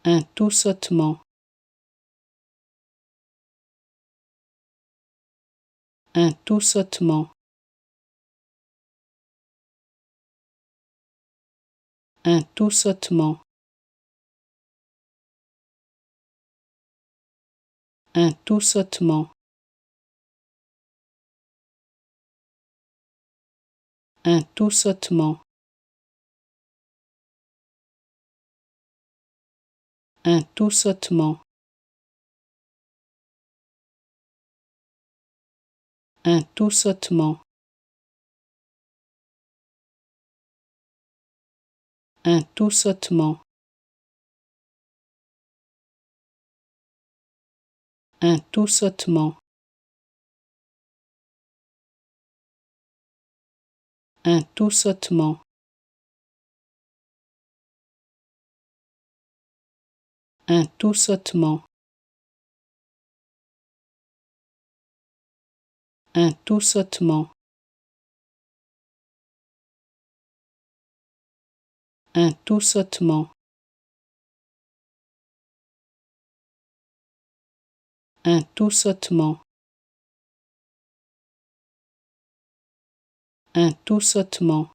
un tout sottement, un tout sottement, un tout sottement, un tout sottement, un tout sottement, un tout sottement, un tout sottement, un tout sottement, un tout sottement, un tout sottement, un tout sottement, un tout sottement, un tout sottement, un tout sottement, un tout sottement,